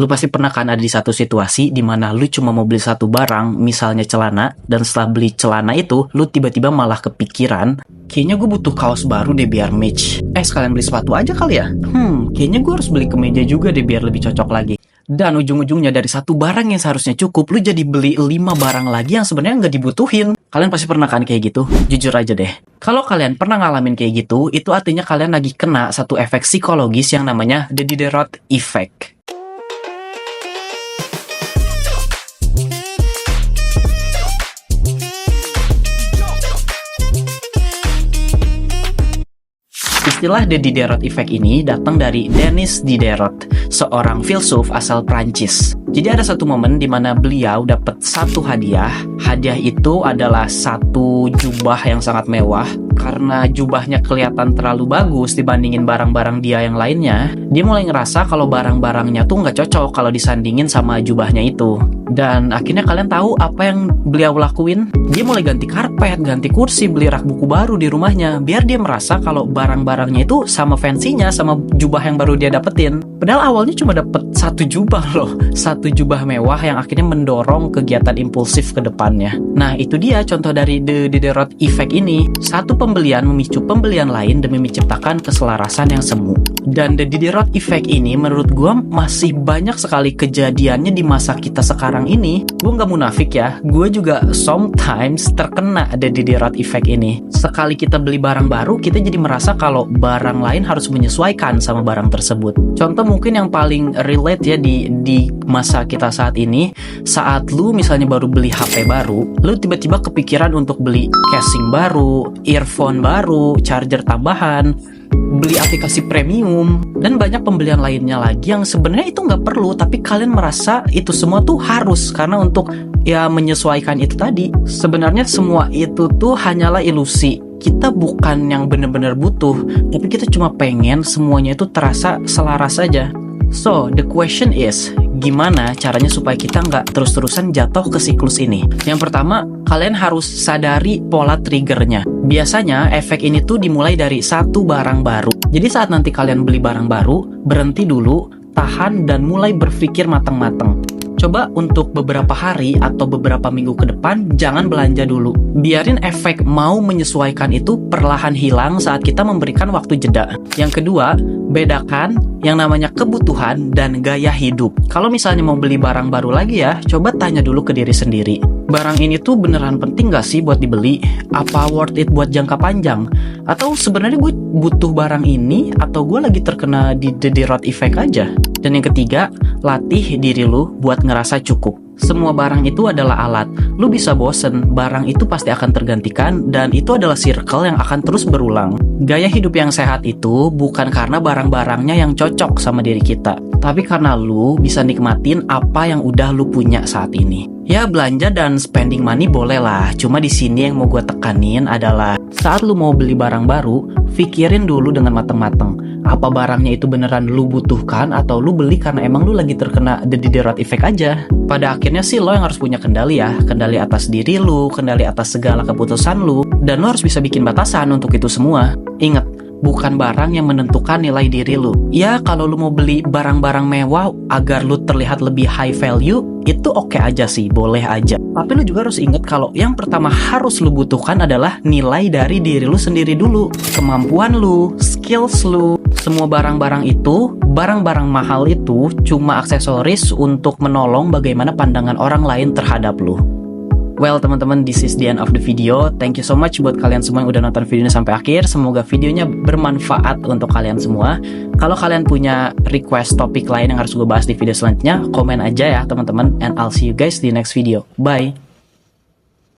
Lu pasti pernah kan ada di satu situasi di mana lu cuma mau beli satu barang, misalnya celana, dan setelah beli celana itu, lu tiba-tiba malah kepikiran, kayaknya gue butuh kaos baru deh biar match. Sekalian beli sepatu aja kali ya? Kayaknya gue harus beli kemeja juga deh biar lebih cocok lagi. Dan ujung-ujungnya dari satu barang yang seharusnya cukup, lu jadi beli 5 barang lagi yang sebenarnya nggak dibutuhin. Kalian pasti pernah kan kayak gitu? Jujur aja deh. Kalau kalian pernah ngalamin kayak gitu, itu artinya kalian lagi kena satu efek psikologis yang namanya the Diderot Effect. Istilah The Diderot Effect ini datang dari Denis Diderot, seorang filsuf asal Prancis. Jadi ada satu momen di mana beliau dapat satu hadiah. Hadiah itu adalah satu jubah yang sangat mewah. Karena jubahnya kelihatan terlalu bagus dibandingin barang-barang dia yang lainnya, dia mulai ngerasa kalau barang-barangnya tuh nggak cocok kalau disandingin sama jubahnya itu. Dan akhirnya kalian tahu apa yang beliau lakuin? Dia mulai ganti karpet, ganti kursi, beli rak buku baru di rumahnya, biar dia merasa kalau barang-barangnya itu sama fancy-nya, sama jubah yang baru dia dapetin. Padahal awalnya cuma dapet satu jubah loh, satu jubah mewah yang akhirnya mendorong kegiatan impulsif ke depannya. Nah, itu dia contoh dari The Diderot Effect ini. Satu pembelian memicu pembelian lain demi menciptakan keselarasan yang semu. Dan The Diderot Effect ini menurut gue masih banyak sekali kejadiannya di masa kita sekarang ini. Gue nggak munafik ya, gue juga sometimes terkena The Diderot Effect ini. Sekali kita beli barang baru, kita jadi merasa kalau barang lain harus menyesuaikan sama barang tersebut. Contoh mungkin yang paling relate ya di masa kita saat ini, saat lu misalnya baru beli HP baru, lu tiba-tiba kepikiran untuk beli casing baru, earphone baru, charger tambahan, beli aplikasi premium, dan banyak pembelian lainnya lagi yang sebenarnya itu nggak perlu, tapi kalian merasa itu semua tuh harus karena untuk ya menyesuaikan itu tadi. Sebenarnya semua itu tuh hanyalah ilusi. Kita bukan yang benar-benar butuh, tapi kita cuma pengen semuanya itu terasa selaras saja. So, the question is, gimana caranya supaya kita nggak terus-terusan jatuh ke siklus ini? Yang pertama, kalian harus sadari pola triggernya. Biasanya, efek ini tuh dimulai dari satu barang baru. Jadi saat nanti kalian beli barang baru, berhenti dulu, tahan, dan mulai berpikir matang-matang. Coba untuk beberapa hari atau beberapa minggu ke depan, jangan belanja dulu. Biarin efek mau menyesuaikan itu perlahan hilang saat kita memberikan waktu jeda. Yang kedua, bedakan yang namanya kebutuhan dan gaya hidup. Kalau misalnya mau beli barang baru lagi ya, coba tanya dulu ke diri sendiri. Barang ini tuh beneran penting gak sih buat dibeli? Apa worth it buat jangka panjang? Atau sebenarnya gue butuh barang ini, atau gue lagi terkena di The Diderot Effect aja? Dan yang ketiga, latih diri lu buat ngerasa cukup. Semua barang itu adalah alat. Lu bisa bosen, barang itu pasti akan tergantikan, dan itu adalah circle yang akan terus berulang. Gaya hidup yang sehat itu bukan karena barang-barangnya yang cocok sama diri kita, tapi karena lu bisa nikmatin apa yang udah lu punya saat ini. Ya, belanja dan spending money boleh lah, cuma di sini yang mau gue tekanin adalah saat lu mau beli barang baru, pikirin dulu dengan matang-matang. Apa barangnya itu beneran lu butuhkan atau lu beli karena emang lu lagi terkena The Diderot Effect aja? Pada akhirnya sih lo yang harus punya kendali ya, kendali atas diri lu, kendali atas segala keputusan lu, dan lo harus bisa bikin batasan untuk itu semua. Ingat, bukan barang yang menentukan nilai diri lu. Ya, kalau lu mau beli barang-barang mewah agar lu terlihat lebih high value, itu oke aja sih, boleh aja. Tapi lu juga harus ingat kalau yang pertama harus lu butuhkan adalah nilai dari diri lu sendiri dulu. Kemampuan lu, skills lu. Semua barang-barang itu, barang-barang mahal itu cuma aksesoris untuk menolong bagaimana pandangan orang lain terhadap lu. Well teman-teman, this is the end of the video. Thank you so much buat kalian semua yang udah nonton videonya sampai akhir. Semoga videonya bermanfaat untuk kalian semua. Kalau kalian punya request topik lain yang harus gue bahas di video selanjutnya, komen aja ya teman-teman. And I'll see you guys di next video. Bye!